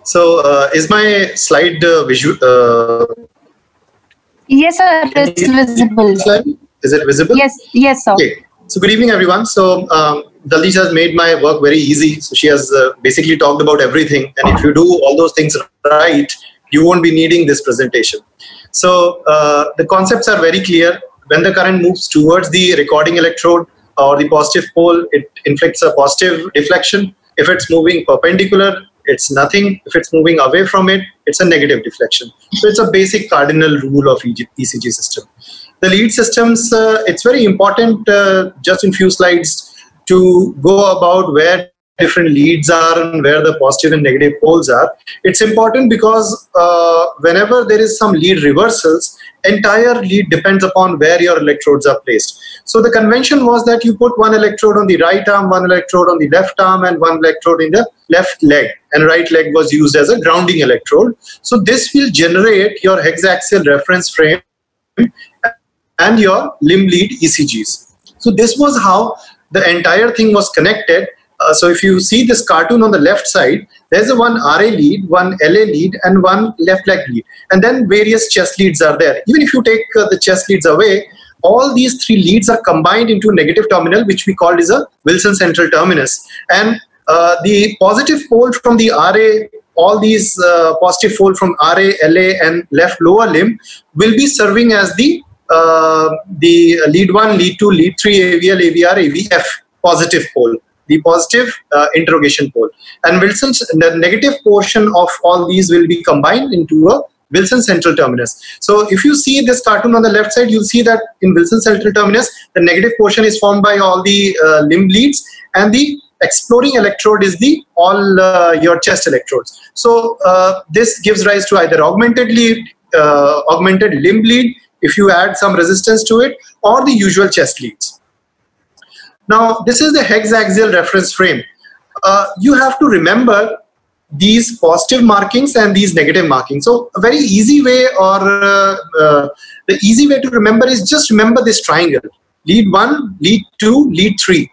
So, is my slide visual? Yes, sir. It's visible. Is it visible? Yes, sir. Okay. So, good evening, everyone. So, Daljeet has made my work very easy. So, she has basically talked about everything. And if you do all those things right, you won't be needing this presentation. So, the concepts are very clear. When the current moves towards the recording electrode or the positive pole, it inflicts a positive deflection. If it's moving perpendicular, it's nothing. If it's moving away from it, it's a negative deflection. So it's a basic cardinal rule of ECG system. The lead systems, it's very important just in few slides to go about where different leads are and where the positive and negative poles are. It's important because whenever there is some lead reversals, entire lead depends upon where your electrodes are placed. So the convention was that you put one electrode on the right arm, one electrode on the left arm, and one electrode in the left leg, and right leg was used as a grounding electrode. So this will generate your hexaxial reference frame and your limb lead ECGs. So this was how the entire thing was connected. So if you see this cartoon on the left side, there's a one RA lead, one LA lead, and one left leg lead. And then various chest leads are there. Even if you take the chest leads away, all these three leads are combined into a negative terminal, which we call is a Wilson central terminus. And the positive pole from the RA, all these positive pole from RA, LA, and left lower limb will be serving as the lead 1, lead 2, lead 3, AVL, AVR, AVF positive pole. The positive interrogation pole, and the negative portion of all these will be combined into a Wilson central terminus. So if you see this cartoon on the left side, you'll see that in Wilson central terminus, the negative portion is formed by all the limb leads, and the exploring electrode is the all your chest electrodes. So this gives rise to either augmented limb lead if you add some resistance to it, or the usual chest leads. Now, this is the hexaxial reference frame. You have to remember these positive markings and these negative markings. So a very easy way, or the easy way to remember is just remember this triangle. Lead 1, lead 2, lead 3.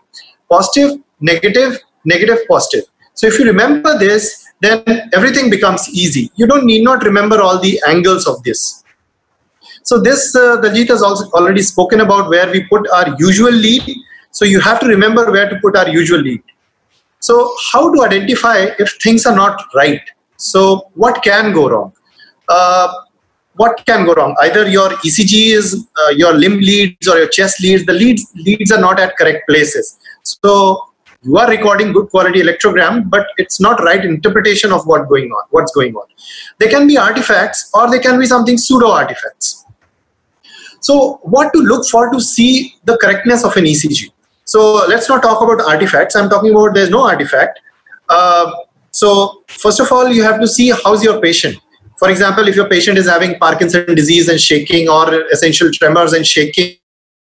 Positive, negative, negative, positive. So if you remember this, then everything becomes easy. You don't need not remember all the angles of this. So this, Daljeet has also already spoken about where we put our usual lead. So you have to remember where to put our usual lead. So how to identify if things are not right? So what can go wrong? What can go wrong? Either your ECG is your limb leads or your chest leads. The leads are not at correct places. So you are recording good quality electrogram, but it's not right interpretation of what's going on. There can be artifacts, or there can be something pseudo artifacts. So what to look for to see the correctness of an ECG? So let's not talk about artifacts. I'm talking about there's no artifact. So first of all, you have to see how's your patient. For example, if your patient is having Parkinson's disease and shaking, or essential tremors and shaking,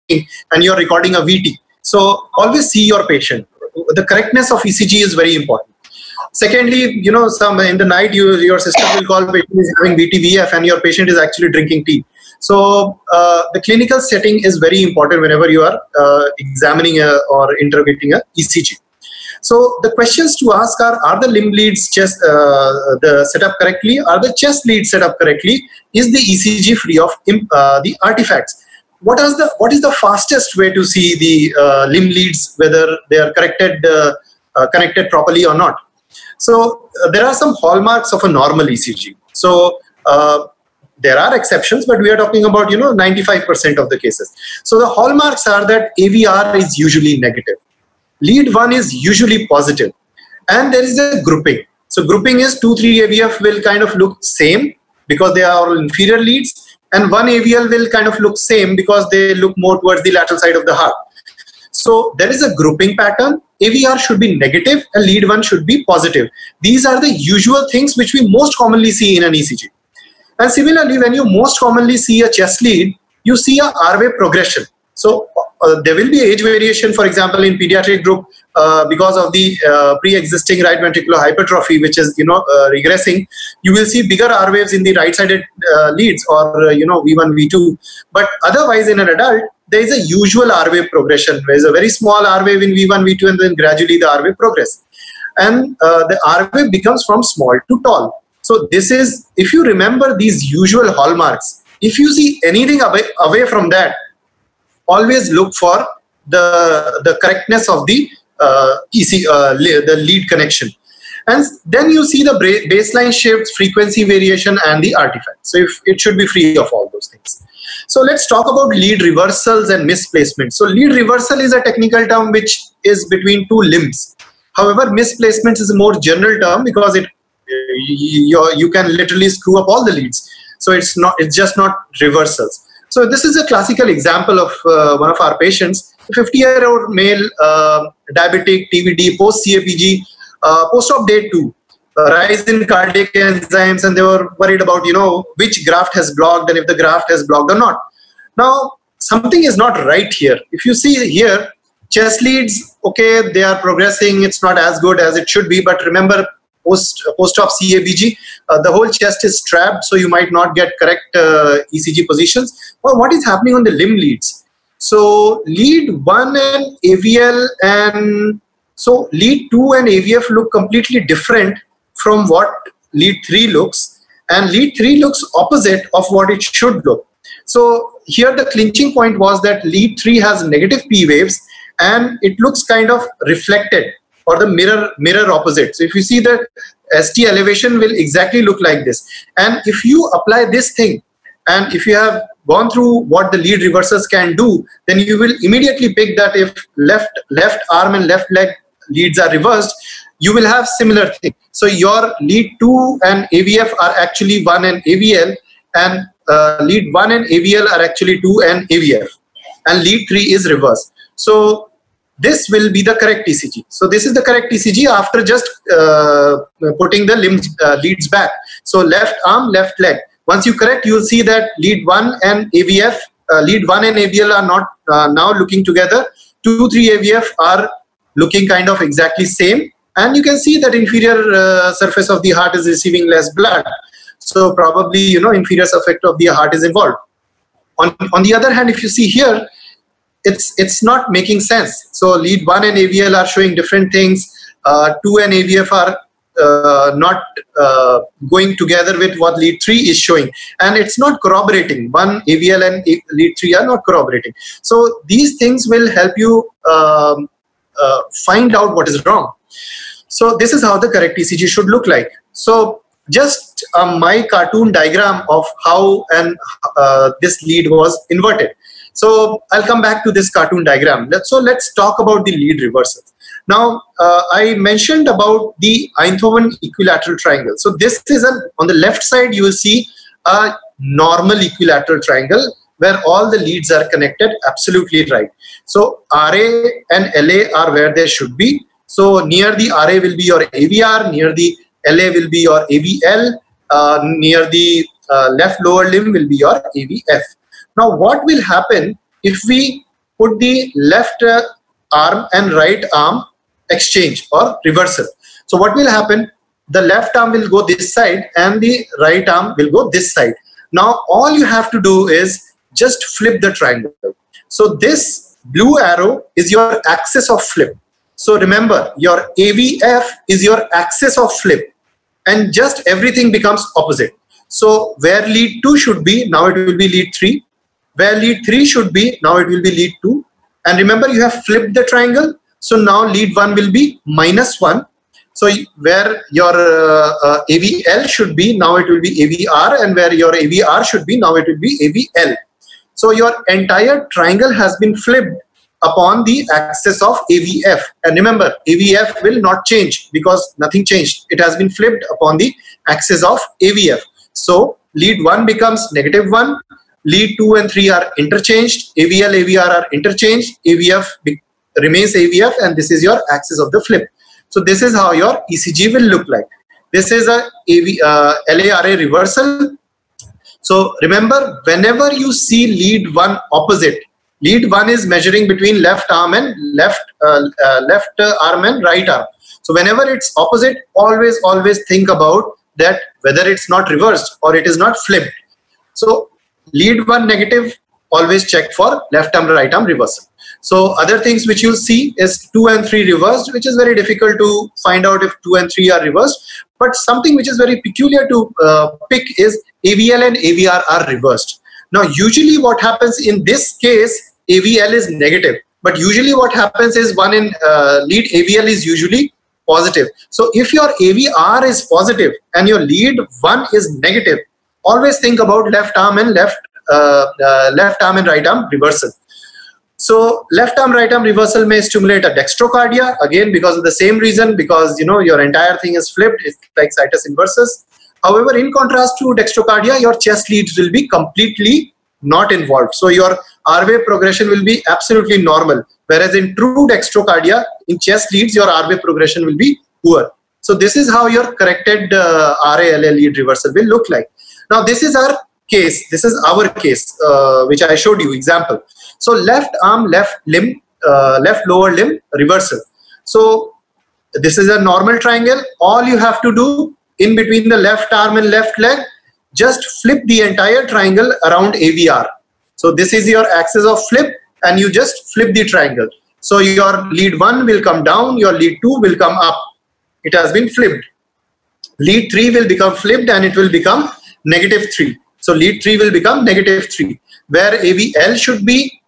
and you're recording a VT. So always see your patient. The correctness of ECG is very important. Secondly, you know, in the night, your system will call patient is having VT-VF and your patient is actually drinking tea. So the clinical setting is very important whenever you are examining or interrogating a ECG. So the questions to ask are the limb leads set up correctly? Are the chest leads set up correctly? Is the ECG free of the artifacts? What is the fastest way to see the limb leads, whether they are connected properly or not? So there are some hallmarks of a normal ECG. So there are exceptions, but we are talking about 95% of the cases. So the hallmarks are that AVR is usually negative, lead 1 is usually positive, and there is a grouping. So grouping is 2, 3 AVF will kind of look same because they are all inferior leads, and 1 AVL will kind of look same because they look more towards the lateral side of the heart. So there is a grouping pattern. AVR should be negative and lead 1 should be positive. These are the usual things which we most commonly see in an ECG. And similarly, when you most commonly see a chest lead, you see a R-wave progression. So there will be age variation, for example, in pediatric group because of the pre-existing right ventricular hypertrophy, which is regressing. You will see bigger R waves in the right-sided leads, or V1, V2. But otherwise, in an adult, there is a usual R wave progression. There is a very small R wave in V1, V2, and then gradually the R wave progress. and the R wave becomes from small to tall. So this is, if you remember these usual hallmarks, if you see anything away from that, always look for the correctness of the the lead connection. And then you see the baseline shifts, frequency variation, and the artifact. So if it should be free of all those things. So let's talk about lead reversals and misplacement. So lead reversal is a technical term which is between two limbs. However, misplacement is a more general term because you can literally screw up all the leads. So it's just not reversals. So this is a classical example of one of our patients, a 50-year-old male, diabetic, TVD, post-CAPG, post-op day 2, rise in cardiac enzymes, and they were worried about, which graft has blocked and if the graft has blocked or not. Now, something is not right here. If you see here, chest leads, okay, they are progressing. It's not as good as it should be, but remember, post-op CABG, the whole chest is strapped, so you might not get correct ECG positions. Well, what is happening on the limb leads? So lead 1 and AVL, and so lead 2 and AVF look completely different from what lead 3 looks, and lead 3 looks opposite of what it should look. So here the clinching point was that lead 3 has negative P waves and it looks kind of reflected, or the mirror opposite. So if you see the ST elevation will exactly look like this. And if you apply this thing, and if you have gone through what the lead reversals can do, then you will immediately pick that if left arm and left leg leads are reversed, you will have similar thing. So your lead 2 and AVF are actually 1 and AVL, and lead 1 and AVL are actually 2 and AVF, and lead 3 is reversed. So this will be the correct ECG. So this is the correct ECG after just putting the leads back. So left arm, left leg. Once you correct, you will see that lead 1 and AVF, lead 1 and AVL are not now looking together. 2, 3 AVF are looking kind of exactly same. And you can see that inferior surface of the heart is receiving less blood. So probably, inferior surface of the heart is involved. On the other hand, if you see here, it's not making sense. So lead 1 and AVL are showing different things. 2 and AVF are not going together with what lead 3 is showing, and it's not corroborating. 1 AVL and lead 3 are not corroborating. So these things will help you find out what is wrong. So this is how the correct ECG should look like. So just my cartoon diagram of how this lead was inverted. So I'll come back to this cartoon diagram. So let's talk about the lead reversals. Now, I mentioned about the Einthoven equilateral triangle. So this is on the left side, you will see a normal equilateral triangle where all the leads are connected absolutely right. So RA and LA are where they should be. So near the RA will be your AVR, near the LA will be your AVL, near the left lower limb will be your AVF. Now, what will happen if we put the left arm and right arm exchange or reversal? So what will happen? The left arm will go this side and the right arm will go this side. Now, all you have to do is just flip the triangle. So this blue arrow is your axis of flip. So remember, your AVF is your axis of flip, and just everything becomes opposite. So where lead 2 should be, now it will be lead 3. Where lead 3 should be, now it will be lead 2. And remember, you have flipped the triangle. So now lead 1 will be -1. So where your AVL should be, now it will be AVR. And where your AVR should be, now it will be AVL. So your entire triangle has been flipped upon the axis of AVF. And remember, AVF will not change because nothing changed. It has been flipped upon the axis of AVF. So lead 1 becomes -1. Lead 2 and 3 are interchanged. AVL, AVR are interchanged. AVF remains AVF, and this is your axis of the flip. So this is how your ECG will look like. This is a LA-RA reversal. So remember, whenever you see lead 1 opposite, lead 1 is measuring between left arm and right arm. So whenever it's opposite, always think about that, whether it's not reversed or it is not flipped. So lead 1 negative, always check for left arm, right arm reversal. So other things which you'll see is 2 and 3 reversed, which is very difficult to find out if 2 and 3 are reversed. But something which is very peculiar to pick is AVL and AVR are reversed. Now, usually what happens in this case, AVL is negative. But usually what happens is one in lead AVL is usually positive. So if your AVR is positive and your lead 1 is negative, always think about left arm and left arm and right arm reversal. So left arm, right arm reversal may stimulate a dextrocardia, again because of the same reason, because your entire thing is flipped. It's like situs inversus. However, in contrast to dextrocardia, your chest leads will be completely not involved. So your R wave progression will be absolutely normal. Whereas in true dextrocardia, in chest leads, your R wave progression will be poor. So this is how your corrected RA-LA lead reversal will look like. Now this is our case. This is our case, which I showed you example. So left arm, left limb, left lower limb reversal. So this is a normal triangle. All you have to do in between the left arm and left leg, just flip the entire triangle around AVR. So this is your axis of flip and you just flip the triangle. So your lead 1 will come down, your lead 2 will come up. It has been flipped. Lead 3 will become flipped and it will become -3. So lead 3 will become -3. Where AVL should be,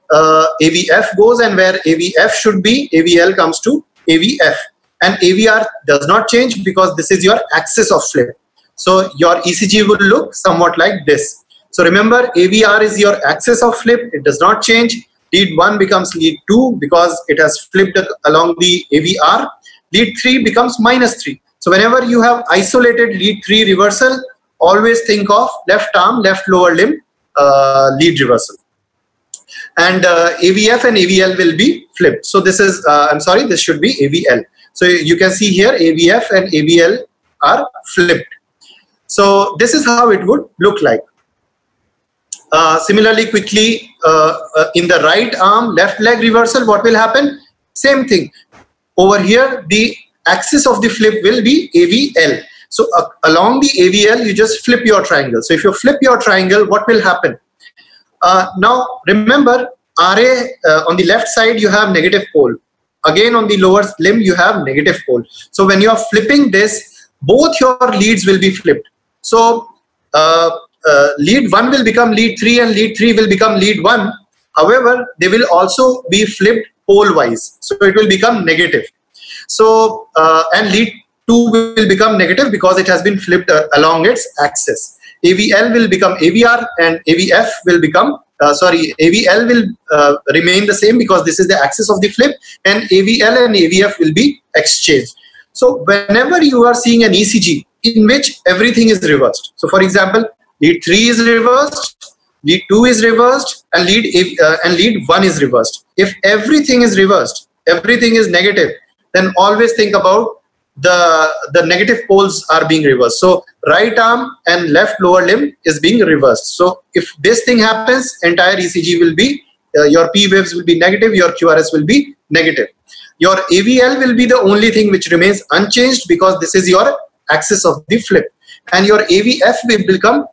AVF goes, and where AVF should be, AVL comes to AVF. And AVR does not change because this is your axis of flip. So your ECG will look somewhat like this. So remember, AVR is your axis of flip. It does not change. Lead 1 becomes lead 2 because it has flipped along the AVR. Lead 3 becomes -3. So whenever you have isolated lead 3 reversal, always think of left arm, left lower limb lead reversal. And AVF and AVL will be flipped. So this is, I'm sorry, this should be AVL. So you can see here AVF and AVL are flipped. So this is how it would look like. Similarly, quickly, in the right arm, left leg reversal, what will happen? Same thing. Over here, the axis of the flip will be AVL. So along the AVL, you just flip your triangle. So if you flip your triangle, what will happen? Now, remember, RA on the left side, you have negative pole. Again, on the lower limb, you have negative pole. So when you are flipping this, both your leads will be flipped. So lead 1 will become lead 3 and lead 3 will become lead 1. However, they will also be flipped pole-wise. So it will become negative. So, and lead 2 will become negative because it has been flipped along its axis. AVL will become AVR and AVF will become, AVL will remain the same because this is the axis of the flip, and AVL and AVF will be exchanged. So whenever you are seeing an ECG in which everything is reversed, so for example, lead 3 is reversed, lead 2 is reversed, and lead 1 is reversed. If everything is reversed, everything is negative, then always think about the negative poles are being reversed. So right arm and left lower limb is being reversed. So if this thing happens, entire ECG will be, your P waves will be negative, your QRS will be negative. Your AVL will be the only thing which remains unchanged because this is your axis of the flip. And your AVF will become,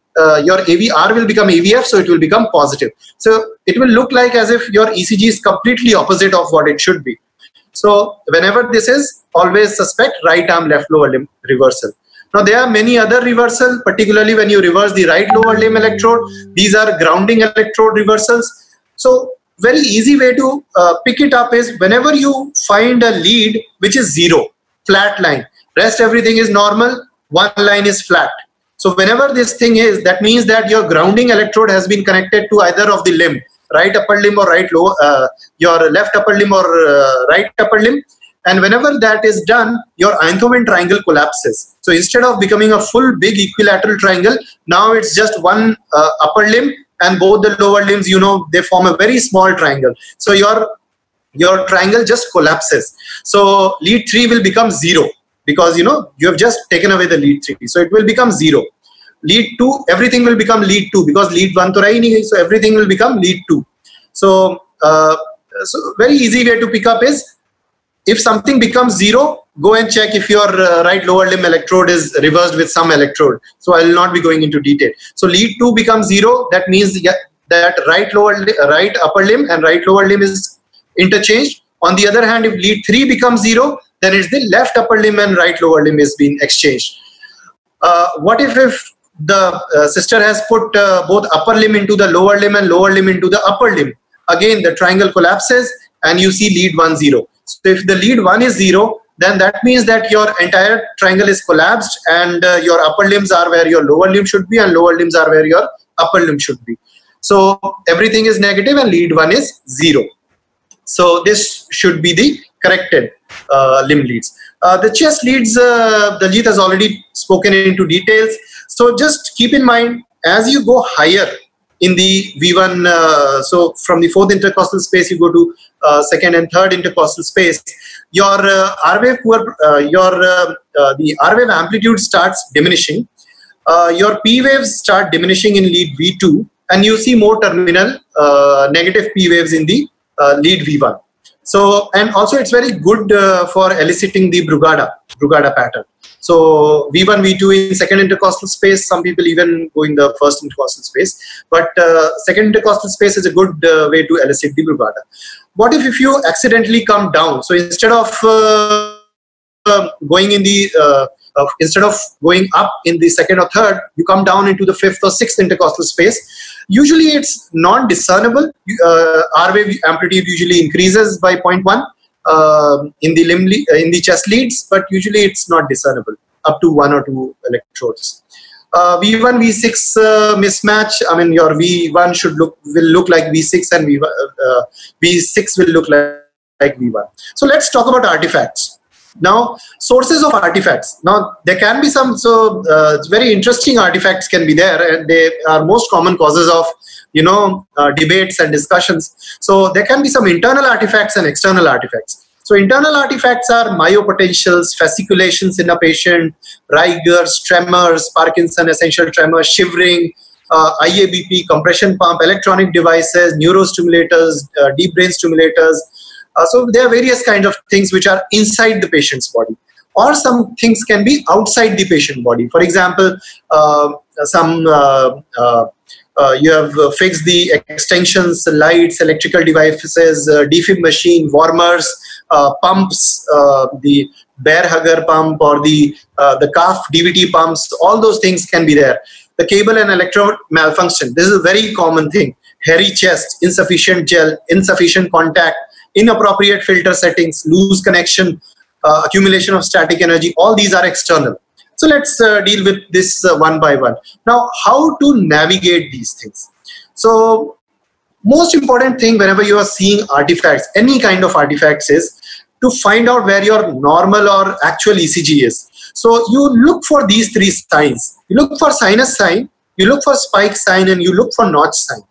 your AVR will become AVF, so it will become positive. So it will look like as if your ECG is completely opposite of what it should be. So whenever this is, always suspect right arm, left lower limb reversal. Now there are many other reversal, particularly when you reverse the right lower limb electrode. These are grounding electrode reversals. So very easy way to pick it up is whenever you find a lead which is 0, flat line, rest everything is normal, one line is flat. So whenever this thing is, that means that your grounding electrode has been connected to either of the limb, right upper limb or right lower, your left upper limb or right upper limb. And whenever that is done, your Einthoven triangle collapses. So instead of becoming a full big equilateral triangle, now it's just one upper limb and both the lower limbs, they form a very small triangle. So your triangle just collapses. So lead 3 will become 0 because, you have just taken away the lead 3. So it will become 0. Lead 2, everything will become lead 2 because lead 1 to rahi nahi hai, so everything will become lead 2. So, so very easy way to pick up is, if something becomes 0, go and check if your right lower limb electrode is reversed with some electrode. So I will not be going into detail. So lead 2 becomes 0. That means that right upper limb and right lower limb is interchanged. On the other hand, if lead 3 becomes 0, then it's the left upper limb and right lower limb is being exchanged. What if the sister has put both upper limb into the lower limb and lower limb into the upper limb? Again, the triangle collapses and you see lead 1, 0. So if the lead 1 is 0, then that means that your entire triangle is collapsed and your upper limbs are where your lower limb should be and lower limbs are where your upper limb should be. So everything is negative and lead 1 is 0. So this should be the corrected limb leads. The chest leads, Daljit has already spoken into details. So just keep in mind, as you go higher in the V1, so from the 4th intercostal space, you go to 2nd and 3rd intercostal space, your R-wave, the R-wave amplitude starts diminishing. Your P waves start diminishing in lead V2, and you see more terminal negative P waves in the lead V1. So, and also it's very good for eliciting the Brugada pattern. So V1, V2 in 2nd intercostal space, some people even go in the 1st intercostal space, but 2nd intercostal space is a good way to elicit the Brugada. What if you accidentally come down? So instead of going in the instead of going up in the 2nd or 3rd, you come down into the 5th or 6th intercostal space. Usually it's non-discernible. R-wave amplitude usually increases by 0.1 in the chest leads, but usually it's not discernible up to 1 or 2 electrodes. V1, V6 mismatch. I mean, your V1 will look like V6 and V6 will look like V1. So let's talk about artifacts. Now, sources of artifacts. Now, there can be some, very interesting artifacts can be there, and they are most common causes of, debates and discussions. So there can be some internal artifacts and external artifacts. So internal artifacts are myopotentials, fasciculations in a patient, rigors, tremors, Parkinson essential tremor, shivering, IABP, compression pump, electronic devices, neurostimulators, deep brain stimulators. So there are various kinds of things which are inside the patient's body, or some things can be outside the patient body. For example, you have fixed the extensions, lights, electrical devices, defib machine, warmers, pumps, the bear hugger pump or the calf DVT pumps. All those things can be there. The cable and electrode malfunction. This is a very common thing. Hairy chest, insufficient gel, insufficient contact, inappropriate filter settings, loose connection, accumulation of static energy, all these are external. So let's deal with this one by one. Now, how to navigate these things? So most important thing whenever you are seeing artifacts, any kind of artifacts, is to find out where your normal or actual ECG is. So you look for these 3 signs. You look for sinus sign, you look for spike sign, and you look for notch sign.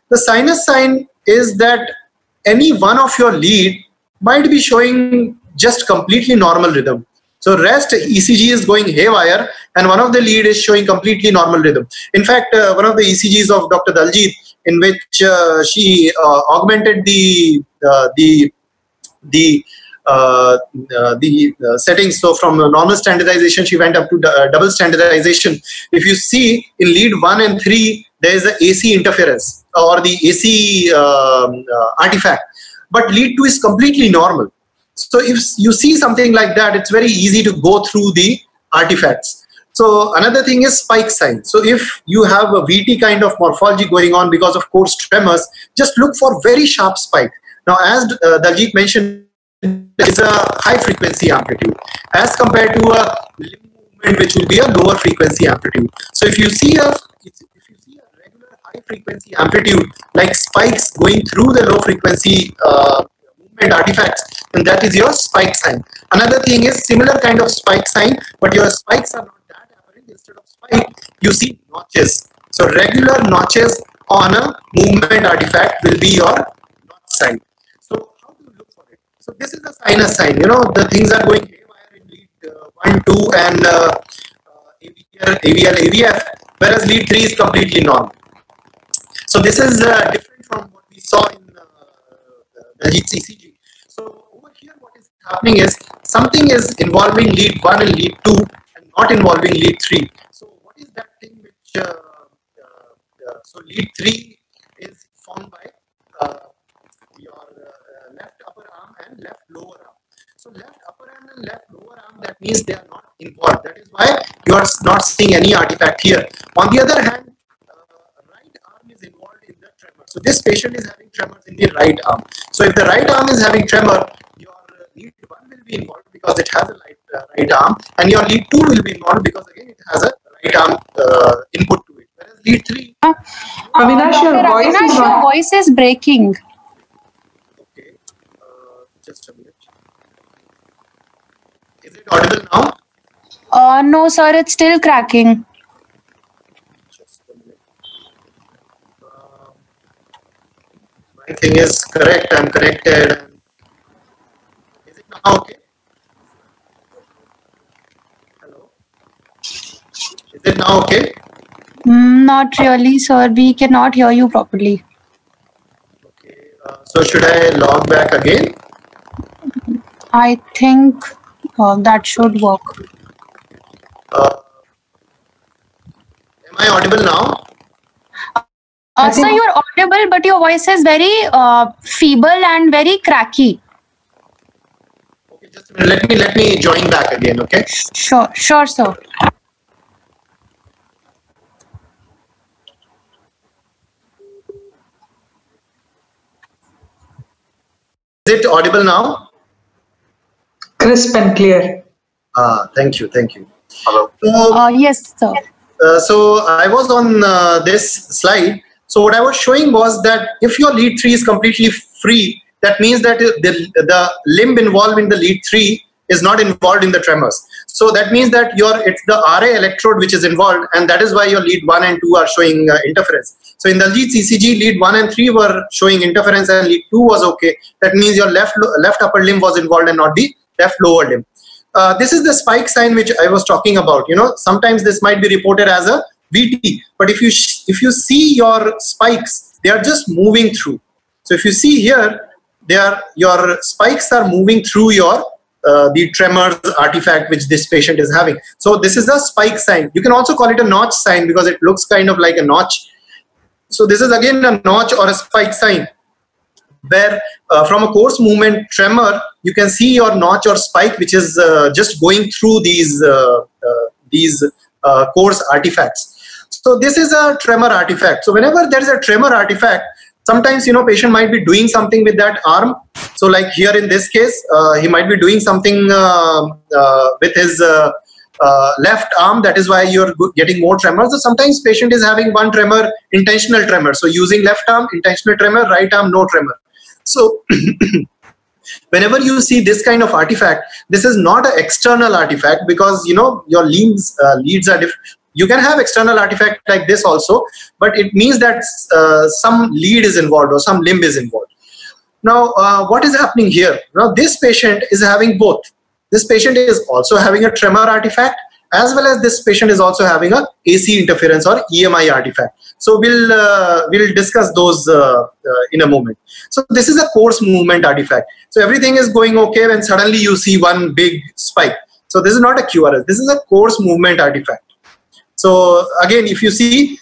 The sinus sign is that any one of your lead might be showing just completely normal rhythm. So rest ECG is going haywire and one of the lead is showing completely normal rhythm. In fact, one of the ECGs of Dr. Daljit, in which she augmented the settings. So from normal standardization, she went up to double standardization. If you see in lead 1 and 3, there is an AC interference or the AC artifact, but lead 2 is completely normal. So if you see something like that, it's very easy to go through the artifacts. So another thing is spike sign. So if you have a VT kind of morphology going on because of coarse tremors, just look for very sharp spike. Now, as Daljit mentioned, it's a high frequency amplitude as compared to a limb movement which will be a lower frequency amplitude. So if you see a regular high frequency amplitude like spikes going through the low frequency movement artifacts, then that is your spike sign. Another thing is similar kind of spike sign, but your spikes are not that apparent. Instead of spike, you see notches. So regular notches on a movement artifact will be your notch sign. So how do you look for it? So this is the sinus sign. You know, the things are going haywire in lead 1, 2 and AVL, AVF, whereas lead 3 is completely normal. So this is different from what we saw in Daljit's ECG. So over here what is happening is something is involving lead 1 and lead 2 and not involving lead 3. So what is that thing which, so lead 3 is formed by your left means they are not involved. That is why you are not seeing any artifact here. On the other hand, right arm is involved in the tremor. So this patient is having tremors in the right arm. So if the right arm is having tremor, your lead 1 will be involved because it has a right arm, and your lead 2 will be involved because again it has a right arm input to it. Whereas lead 3. Avinash, Your voice is breaking. Okay, just a minute. Is it audible now? No, sir, it's still cracking. Just a minute. My thing is correct. I'm connected. Is it now okay? Hello? Is it now okay? Not really, sir. We cannot hear you properly. Okay. So should I log back again? I think that should work. Am I audible now? Sir, you're audible, but your voice is very feeble and very cracky. Okay, just a minute. Let me join back again. Okay. Sure, sir. Is it audible now? Crisp and clear. Thank you. Hello. Yes, sir. So I was on this slide. So what I was showing was that if your lead 3 is completely free, that means that the limb involved in the lead 3 is not involved in the tremors. So that means that it's the RA electrode which is involved, and that is why your lead 1 and 2 are showing interference. So in the lead ECG, lead 1 and 3 were showing interference and lead 2 was okay. That means your left upper limb was involved and not the left lower limb. This is the spike sign which I was talking about. Sometimes this might be reported as a VT, but if you see your spikes, they are just moving through. So if you see here, your spikes are moving through your the tremors artifact which this patient is having. So this is a spike sign. You can also call it a notch sign because it looks kind of like a notch. So this is again a notch or a spike sign, where from a coarse movement tremor, you can see your notch or spike which is just going through these coarse artifacts. So this is a tremor artifact. So whenever there is a tremor artifact, sometimes patient might be doing something with that arm. So like here in this case, he might be doing something with his left arm. That is why you're getting more tremors. So sometimes patient is having one tremor, intentional tremor. So using left arm, intentional tremor, right arm, no tremor. So whenever you see this kind of artifact, this is not an external artifact because your leads are different. You can have external artifact like this also, but it means that some lead is involved or some limb is involved. Now, what is happening here? Now, this patient is having both. This patient is also having a tremor artifact, as well as this patient is also having a AC interference or EMI artifact. So we'll discuss those in a moment. So this is a coarse movement artifact. So everything is going okay when suddenly you see one big spike. So this is not a QRS. This is a coarse movement artifact. So again, if you see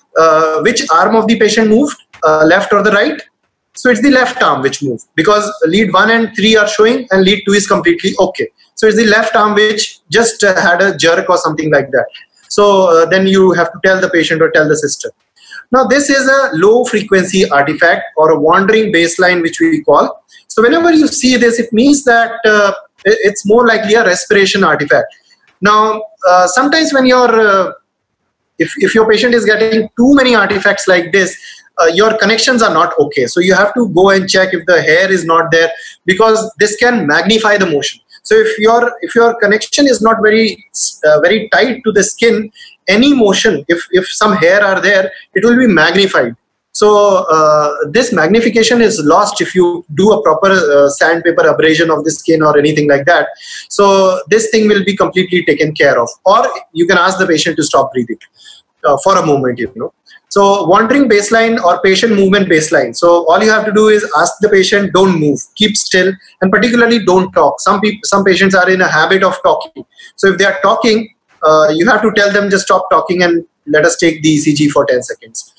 which arm of the patient moved, left or the right, so it's the left arm which moved because lead 1 and 3 are showing and lead 2 is completely okay. So it's the left arm which just had a jerk or something like that. So then you have to tell the patient or tell the sister. Now this is a low frequency artifact or a wandering baseline which we call. So whenever you see this, it means that it's more likely a respiration artifact. Now sometimes when you're if your patient is getting too many artifacts like this, your connections are not okay. So you have to go and check if the hair is not there because this can magnify the motion. So if your connection is not very tight to the skin, any motion, if some hair are there, it will be magnified. So this magnification is lost if you do a proper sandpaper abrasion of the skin or anything like that. So this thing will be completely taken care of. Or you can ask the patient to stop breathing for a moment, So wandering baseline or patient movement baseline. So all you have to do is ask the patient, don't move, keep still, and particularly don't talk. Some patients are in a habit of talking. So if they are talking, you have to tell them just stop talking and let us take the ECG for 10 seconds.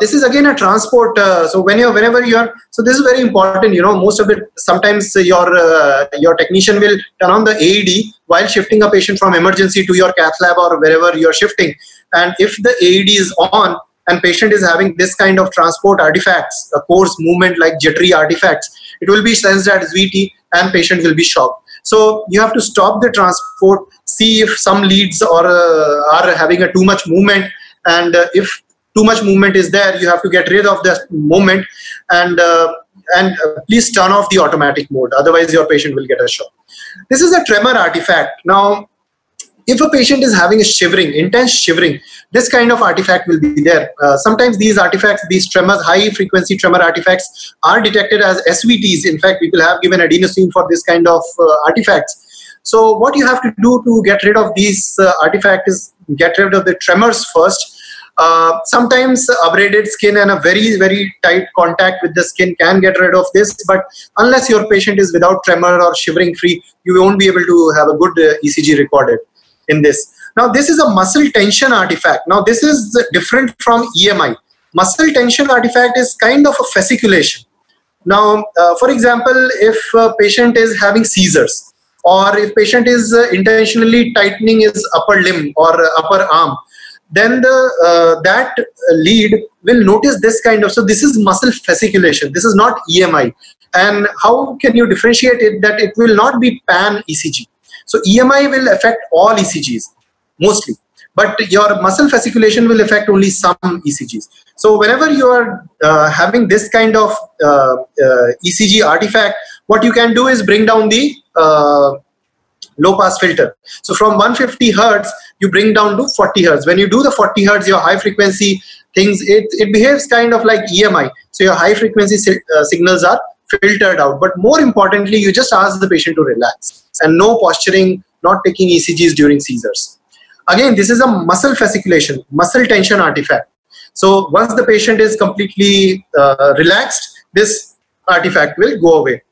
This is again a transport. So whenever you are, so this is very important. Most of it, sometimes your technician will turn on the AED while shifting a patient from emergency to your cath lab or wherever you are shifting. And if the AED is on and patient is having this kind of transport artifacts, a coarse movement like jittery artifacts, it will be sensed as VT and patient will be shocked. So you have to stop the transport, see if some leads are having a too much movement, and if too much movement is there, you have to get rid of the movement, and please turn off the automatic mode. Otherwise, your patient will get a shock. This is a tremor artifact. Now, if a patient is having a shivering, intense shivering, this kind of artifact will be there. Sometimes these artifacts, these tremors, high frequency tremor artifacts are detected as SVTs. In fact, people have given adenosine for this kind of artifacts. So what you have to do to get rid of these artifacts is get rid of the tremors first. Sometimes abraded skin and a very, very tight contact with the skin can get rid of this, but unless your patient is without tremor or shivering free, you won't be able to have a good ECG recorded in this. Now, this is a muscle tension artifact. Now, this is different from EMI. Muscle tension artifact is kind of a fasciculation. Now, for example, if a patient is having seizures, or if patient is intentionally tightening his upper limb or upper arm, then that lead will notice this kind of, so this is muscle fasciculation. This is not EMI. And how can you differentiate it? That it will not be pan ECG. So EMI will affect all ECGs, mostly. But your muscle fasciculation will affect only some ECGs. So whenever you are having this kind of ECG artifact, what you can do is bring down the low pass filter. So from 150 Hertz, you bring down to 40 Hertz. When you do the 40 Hertz, your high frequency things, it behaves kind of like EMI. So your high frequency signals are filtered out. But more importantly, you just ask the patient to relax and no posturing, not taking ECGs during seizures. Again, this is a muscle fasciculation, muscle tension artifact. So once the patient is completely relaxed, this artifact will go away.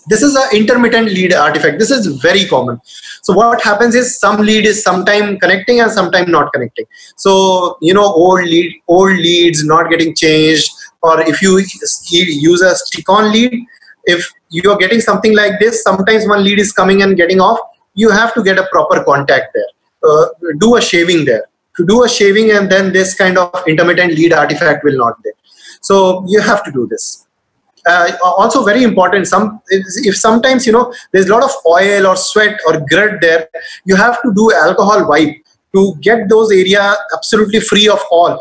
This is an intermittent lead artifact. This is very common. So what happens is some lead is sometime connecting and sometime not connecting. So, old leads not getting changed, or if you use a stick-on lead, if you are getting something like this, sometimes one lead is coming and getting off, you have to get a proper contact there. Do a shaving there. To do a shaving, and then this kind of intermittent lead artifact will not be there. So you have to do this. Also very important, if sometimes there's a lot of oil or sweat or grit there, you have to do alcohol wipe to get those area absolutely free of oil.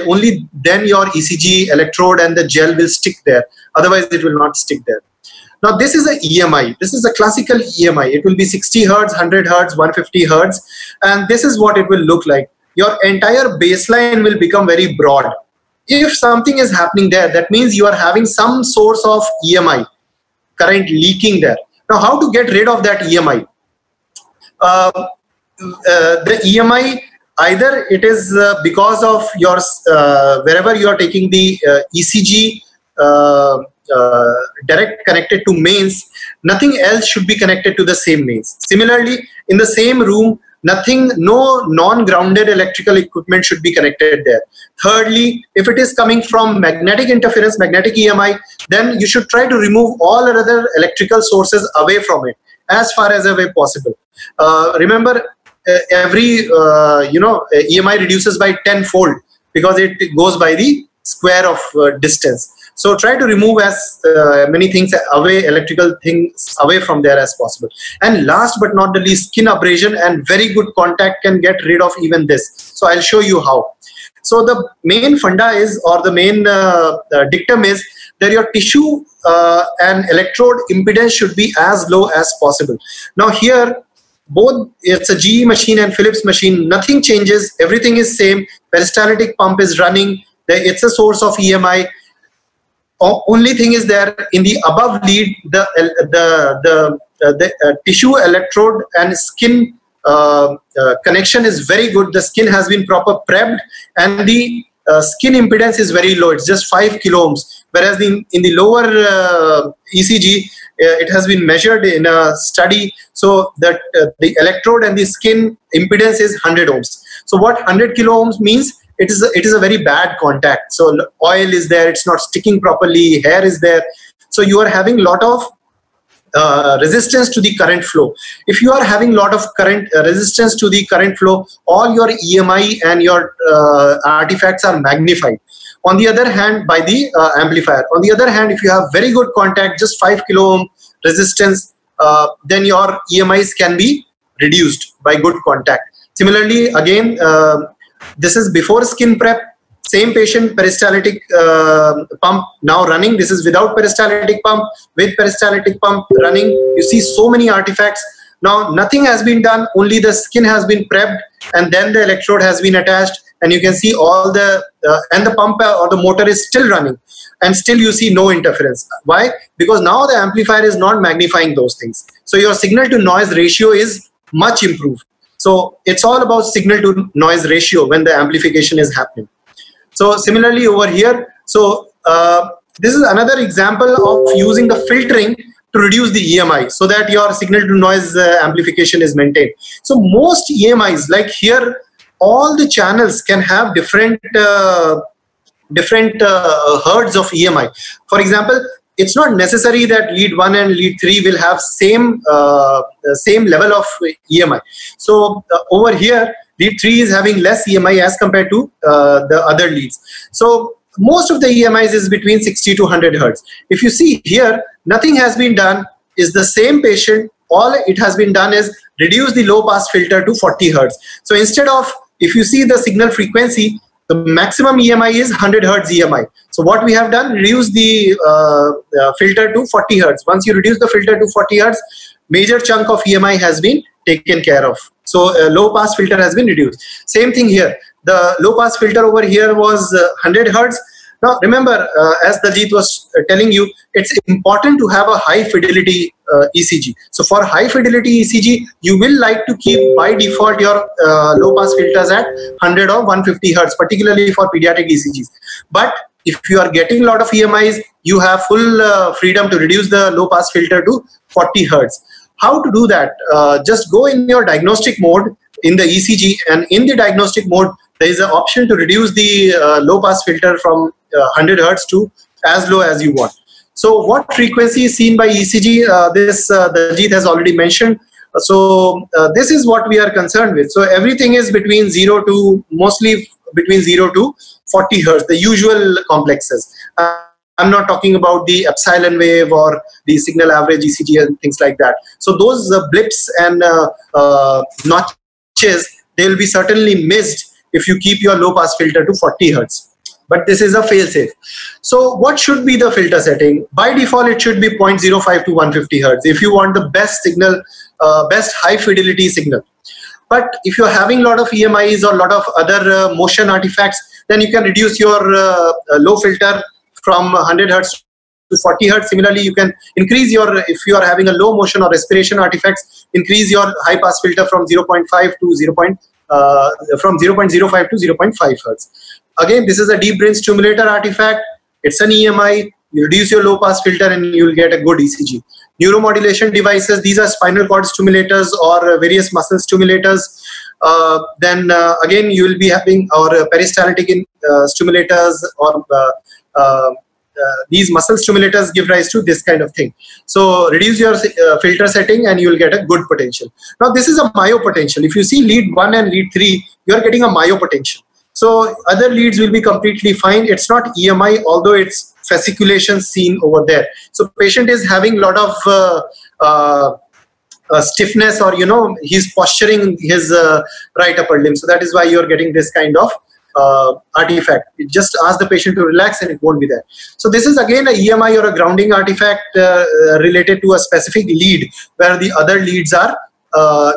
Only then your ECG electrode and the gel will stick there. Otherwise, it will not stick there. Now, this is a EMI. This is a classical EMI. It will be 60 Hertz, 100 Hertz, 150 Hertz. And this is what it will look like. Your entire baseline will become very broad. If something is happening there, that means you are having some source of EMI current leaking there. Now, how to get rid of that EMI? The EMI, either it is because of your wherever you are taking the ECG direct connected to mains, nothing else should be connected to the same mains. Similarly, in the same room, no non-grounded electrical equipment should be connected there. Thirdly, if it is coming from magnetic interference, magnetic EMI, then you should try to remove all other electrical sources away from it as far as away possible. Remember, every EMI reduces by 10-fold because it goes by the square of distance. So try to remove as many things away, electrical things away from there as possible. And last but not the least, skin abrasion and very good contact can get rid of even this. So I'll show you how. So the main funda is, or the main dictum is, that your tissue and electrode impedance should be as low as possible. Now here, both it's a GE machine and Philips machine, nothing changes, everything is same, peristaltic pump is running, it's a source of EMI. Only thing is there in the above lead, the tissue, electrode and skin connection is very good. The skin has been proper prepped and the skin impedance is very low. It's just 5 kilo ohms. Whereas in the lower ECG, it has been measured in a study. So that the electrode and the skin impedance is 100 ohms. So what 100 kilo ohms means? it is a very bad contact. So oil is there, it's not sticking properly, hair is there. So you are having a lot of resistance to the current flow. If you are having a lot of current resistance to the current flow, all your EMI and your artifacts are magnified. On the other hand, by the amplifier. On the other hand, if you have very good contact, just 5 kilo ohm resistance, then your EMIs can be reduced by good contact. Similarly, again, this is before skin prep. Same patient, peristaltic pump now running. This is without peristaltic pump, with peristaltic pump running. You see so many artifacts. Now nothing has been done, only the skin has been prepped, and then the electrode has been attached, and you can see all the, and the pump or the motor is still running, and still you see no interference. Why? Because now the amplifier is not magnifying those things. So your signal to noise ratio is much improved. So it's all about signal to noise ratio when the amplification is happening. So similarly over here, so this is another example of using the filtering to reduce the EMI so that your signal to noise amplification is maintained. So most EMIs, like here, all the channels can have different hertz of EMI. For example, it's not necessary that lead 1 and lead 3 will have same level of EMI. So over here, lead 3 is having less EMI as compared to the other leads. So most of the EMIs is between 60 to 100 hertz. If you see here, nothing has been done. Is the same patient. All it has been done is reduce the low pass filter to 40 hertz. So instead of, if you see the signal frequency, the maximum EMI is 100 hertz EMI. So what we have done, reduce the filter to 40 hertz. Once you reduce the filter to 40 hertz, major chunk of EMI has been taken care of. So low pass filter has been reduced. Same thing here. The low pass filter over here was 100 hertz. Now remember, as Daljit was telling you, it's important to have a high fidelity ECG. So for high fidelity ECG, you will like to keep by default your low pass filters at 100 or 150 hertz, particularly for pediatric ECGs. But if you are getting a lot of EMIs, you have full freedom to reduce the low pass filter to 40 hertz. How to do that? Just go in your diagnostic mode in the ECG, and in the diagnostic mode, there is an option to reduce the low pass filter from 100 hertz to as low as you want. So what frequency is seen by ECG? Daljit has already mentioned. So this is what we are concerned with. So everything is between 0 to, mostly between 0 to 40 hertz, the usual complexes. I'm not talking about the epsilon wave or the signal average ECG and things like that. So those blips and notches, they will be certainly missed if you keep your low pass filter to 40 hertz. But this is a fail-safe. So what should be the filter setting? By default, it should be 0.05 to 150 hertz if you want the best signal, best high fidelity signal. But if you're having a lot of EMIs or a lot of other motion artifacts, then you can reduce your low filter from 100 hertz to 40 hertz. Similarly, you can increase your, if you are having a low motion or respiration artifacts, increase your high pass filter from 0.5 to from 0.05 to 0.5 hertz. Again, this is a deep brain stimulator artifact. It's an EMI. You reduce your low pass filter and you will get a good ECG. Neuromodulation devices, these are spinal cord stimulators or various muscle stimulators. Then again, you will be having our peristaltic stimulators or these muscle stimulators give rise to this kind of thing. So reduce your filter setting and you will get a good potential. Now this is a myopotential. If you see lead 1 and lead 3, you are getting a myopotential. So other leads will be completely fine. It's not EMI, although it's fasciculation seen over there. So patient is having a lot of stiffness, or he's posturing his right upper limb. So that is why you're getting this kind of artifact. You just ask the patient to relax and it won't be there. So this is again a EMI or a grounding artifact related to a specific lead where the other leads are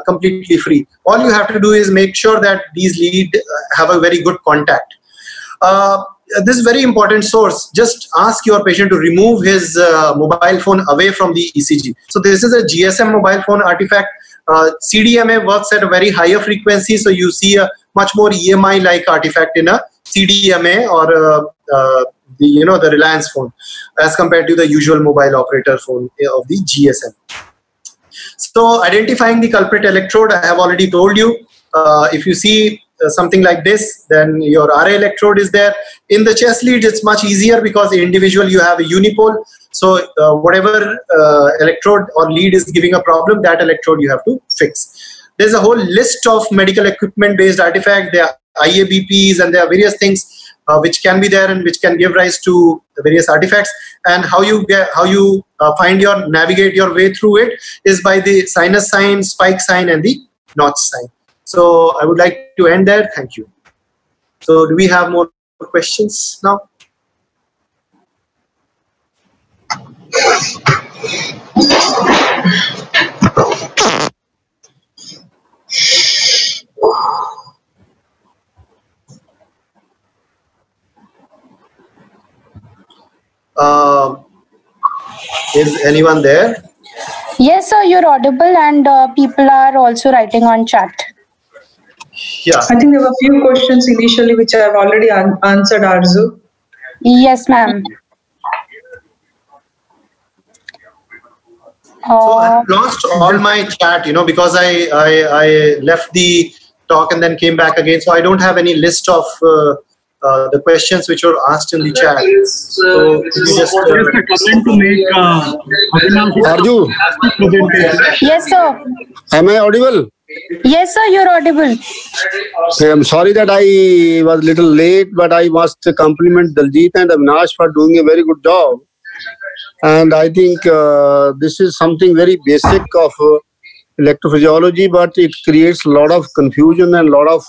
completely free. All you have to do is make sure that these leads have a very good contact. This is very important source. Just ask your patient to remove his mobile phone away from the ECG. So this is a GSM mobile phone artifact. CDMA works at a very higher frequency, so you see a much more EMI-like artifact in a CDMA or the Reliance phone as compared to the usual mobile operator phone of the GSM. So identifying the culprit electrode, I have already told you. If you see something like this, then your RA electrode is there. In the chest lead, it's much easier because the individual you have a unipole. So whatever electrode or lead is giving a problem, that electrode you have to fix. There's a whole list of medical equipment based artifacts. There are IABPs and there are various things which can be there and which can give rise to various artifacts. And how you navigate your way through it is by the sinus sign, spike sign, and the notch sign. So I would like to end there. Thank you. So do we have more questions now? Is anyone there? Yes, sir, you're audible, and people are also writing on chat. Yeah. I think there were a few questions initially which I have already answered, Arzu. Yes, ma'am. So I lost all my chat, because I left the talk and then came back again. So I don't have any list of the questions which were asked in the chat. So just a comment to make. Arju. Yes, sir. Am I audible? Yes, sir, you're audible. I'm sorry that I was a little late, but I must compliment Daljit and Avinash for doing a very good job. And I think this is something very basic of electrophysiology, but it creates a lot of confusion and a lot of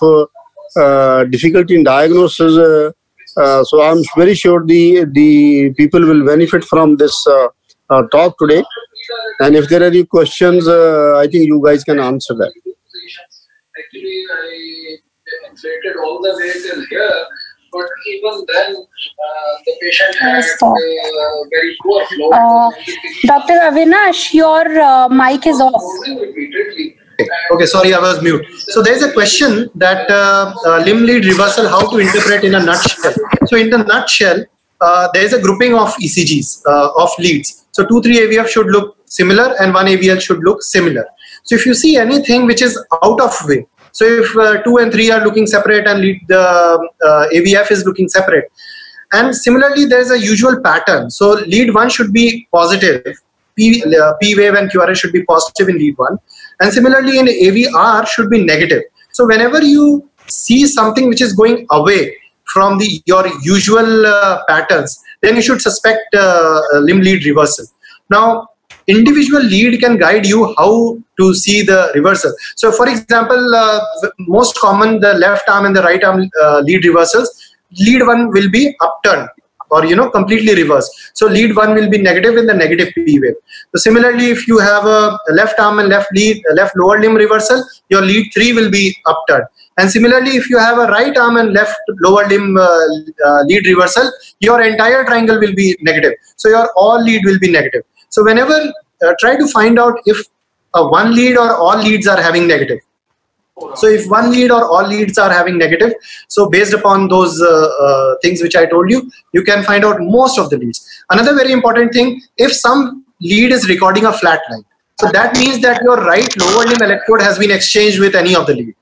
difficulty in diagnosis. So I'm very sure the people will benefit from this talk today. And if there are any questions, I think you guys can answer that. Actually, I inflated all the way till here, but even then, the patient had very poor flow. Dr. Avinash, your mic is off. Okay, sorry, I was mute. So there's a question that limb lead reversal, how to interpret in a nutshell. So in the nutshell, there is a grouping of ECGs, of leads. So 2, 3 AVF should look similar and 1 AVL should look similar. So if you see anything which is out of way, so if 2 and 3 are looking separate and the AVF is looking separate, and similarly there is a usual pattern. So lead 1 should be positive, P wave and QRS should be positive in lead 1, and similarly in AVR should be negative. So whenever you see something which is going away from your usual patterns, then you should suspect limb lead reversal. Now, individual lead can guide you how to see the reversal. So for example, most common, the left arm and the right arm lead reversals, lead 1 will be upturned or completely reversed. So lead 1 will be negative in the negative P wave. So similarly, if you have a left arm and left lower limb reversal, your lead 3 will be upturned. And similarly, if you have a right arm and left lower limb lead reversal, your entire triangle will be negative. So your all lead will be negative. So whenever try to find out if one lead or all leads are having negative. So if one lead or all leads are having negative, so based upon those things which I told you, you can find out most of the leads. Another very important thing, if some lead is recording a flat line, so that means that your right lower limb electrode has been exchanged with any of the lead.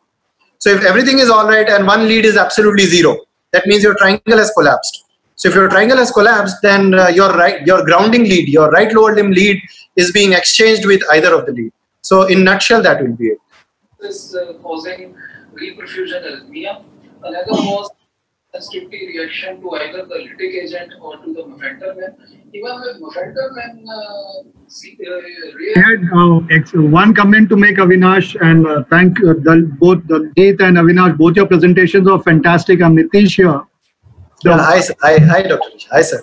So if everything is all right and one lead is absolutely 0, that means your triangle has collapsed. So if your triangle has collapsed, then your grounding lead, your right lower limb lead is being exchanged with either of the lead. So in nutshell, that will be it. This causing reperfusion arrhythmia. Another was sensitivity reaction to either the lytic agent or to the mefentermen. Even with mefentermen, I had one comment to make, Avinash, and thank both Daljit and Avinash. Both your presentations are fantastic. I'm Nitish here. Yeah, hi, Dr. Hi, sir.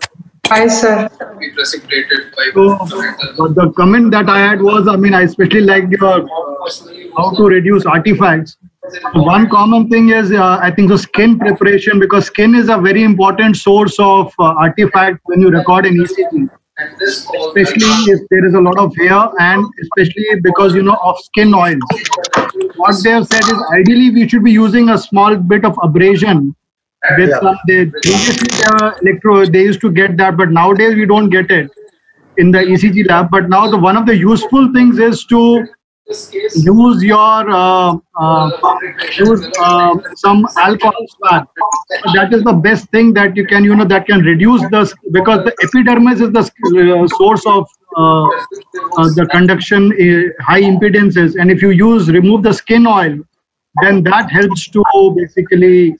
Hi, sir. be precipitated by The comment that I had was, I especially liked your how to reduce artifacts. One common thing is, I think, the skin preparation, because skin is a very important source of artifact when you record an ECG. Especially if there is a lot of hair, and especially because of skin oils. What they have said is ideally we should be using a small bit of abrasion. With previously they used to get that, but nowadays we don't get it in the ECG lab. But now one of the useful things is to use some alcohol swab. That is the best thing that you can, that can reduce because the epidermis is the source of the conduction, high impedances, and if you remove the skin oil, then that helps to basically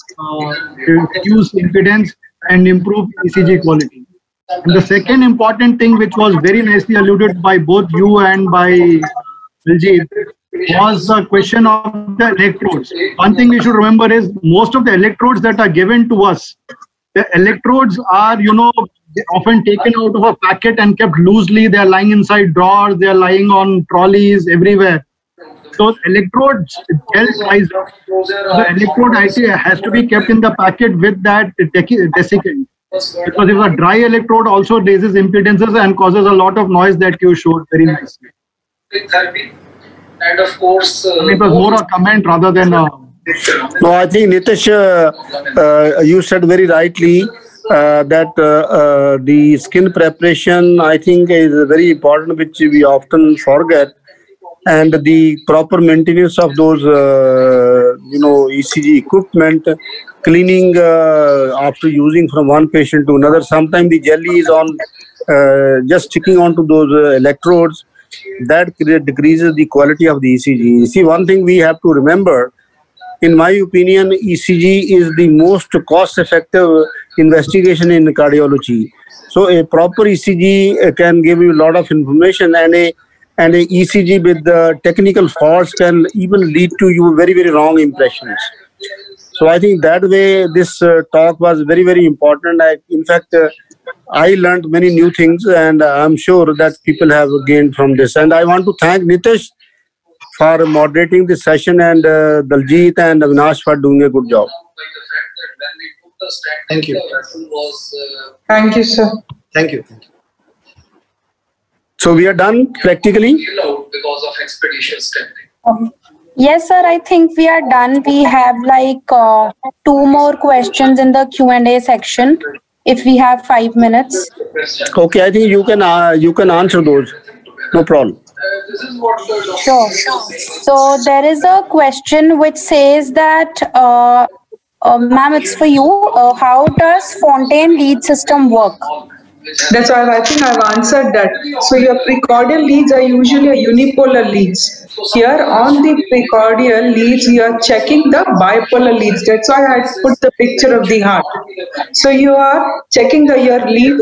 reduce impedance and improve ECG quality. And the second important thing, which was very nicely alluded by both you and by Diljit, was the question of the electrodes. One thing we should remember is most of the electrodes that are given to us, the electrodes are, often taken out of a packet and kept loosely. They are lying inside drawers, they are lying on trolleys everywhere. So electrodes gel size. The electrode actually has to be kept in the packet with that desiccant. Because if a dry electrode also raises impedances and causes a lot of noise that you showed very nicely. And of course, it was more a comment rather than a... No, I think Nitish, you said very rightly that the skin preparation, I think, is very important, which we often forget. And the proper maintenance of those, ECG equipment, cleaning after using from one patient to another. Sometimes the jelly is on, just sticking onto those electrodes. That decreases the quality of the ECG. See, one thing we have to remember, in my opinion, ECG is the most cost-effective investigation in cardiology. So a proper ECG can give you a lot of information, and a ECG with the technical faults can even lead to you very, very wrong impressions. So I think that way this talk was very, very important. In fact, I learned many new things, and I'm sure that people have gained from this. And I want to thank Nitish for moderating this session, and Diljit and Avinash for doing a good job. Thank you. Thank you, sir. Thank you. So we are done practically. Because of expeditious testing. Yes, sir. I think we are done. We have like 2 more questions in the Q&A section. If we have 5 minutes. Okay, I think you can answer those. No problem. Sure. So there is a question which says that, ma'am, it's for you. How does Fontaine lead system work? That's why I think I've answered that. So your precordial leads are usually unipolar leads. Here on the precordial leads, you are checking the bipolar leads. That's why I put the picture of the heart. So you are checking your lead,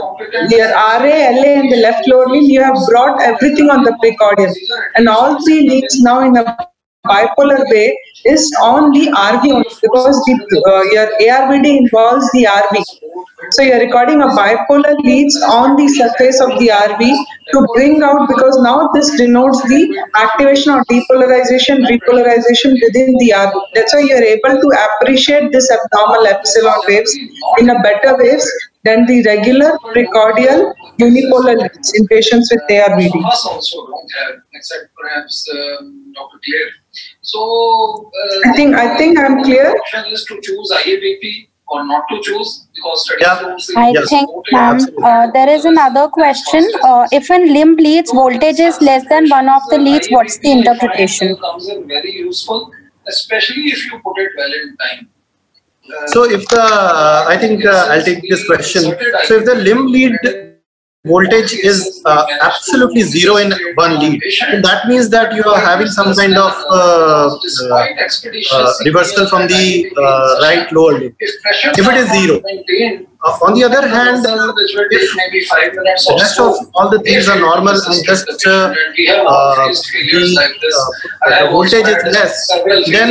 your RA, LA, and the left lower lead. You have brought everything on the precordial, and all 3 leads now in a bipolar way is on the RV only, because your ARVD involves the RV. So you're recording a bipolar leads on the surface of the RV to bring out, because now this denotes the activation or depolarization, repolarization within the RV. That's why you're able to appreciate this abnormal epsilon waves in a better waves than the regular precordial unipolar leads in patients with ARVD. Also don't have, except perhaps Dr. Claire. So I think I'm clear. The option is to choose IABP or not to choose, because studies don't say. I think, ma'am, there is another question. If in limb leads voltage is less than one of the leads, what's the interpretation? Comes in very useful, especially if you put it well in time. So if I think I'll take this question. So if the limb lead voltage is absolutely 0 in one lead, that means that you are having some kind of reversal from the right lower limb. If it is 0. On the other hand, if the rest of all the things are normal and just the voltage is less, then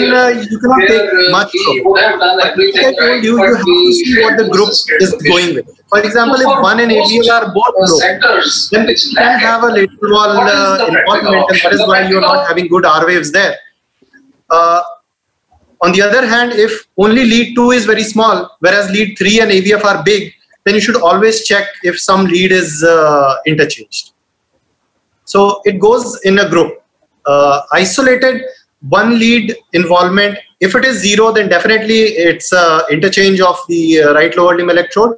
you cannot take much from it. But like I told you, you have to see what the group is going with. For example, if 1 and AVL are both low, then you can have a lateral wall involvement, and that is why you are not having good R waves there. On the other hand, if only lead 2 is very small, whereas lead 3 and AVF are big, then you should always check if some lead is interchanged. So it goes in a group. Isolated one lead involvement, if it is 0, then definitely it's interchange of the right lower limb electrode.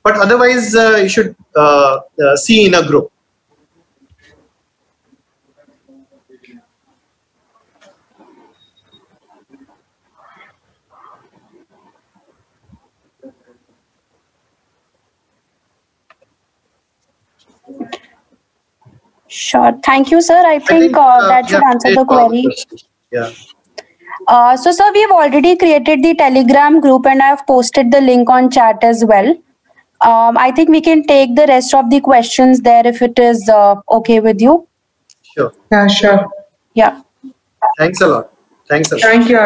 But otherwise, you should see in a group. Sure. Thank you, sir. I think that should answer the query. Yeah. So, sir, we have already created the Telegram group and I have posted the link on chat as well. I think we can take the rest of the questions there if it is okay with you. Sure. Yeah, sure. Yeah. Thanks a lot. Thanks a lot. Thank you,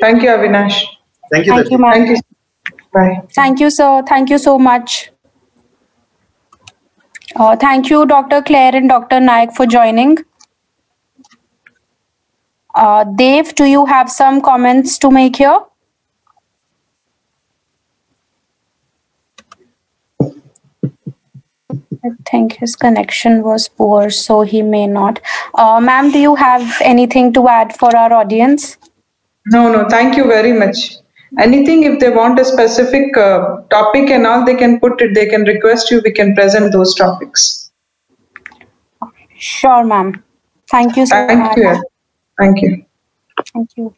thank you, Avinash. Thank you. Thank you, ma'am. Thank you. Bye. Thank you, sir. Thank you so much. Thank you, Dr. Claire and Dr. Naik, for joining. Dev, do you have some comments to make here? I think his connection was poor, so he may not. Ma'am, do you have anything to add for our audience? No, thank you very much. Anything, if they want a specific topic and all, they can put it, they can request you, we can present those topics. Sure, ma'am. Thank you so much. Thank you. Thank you. Thank you.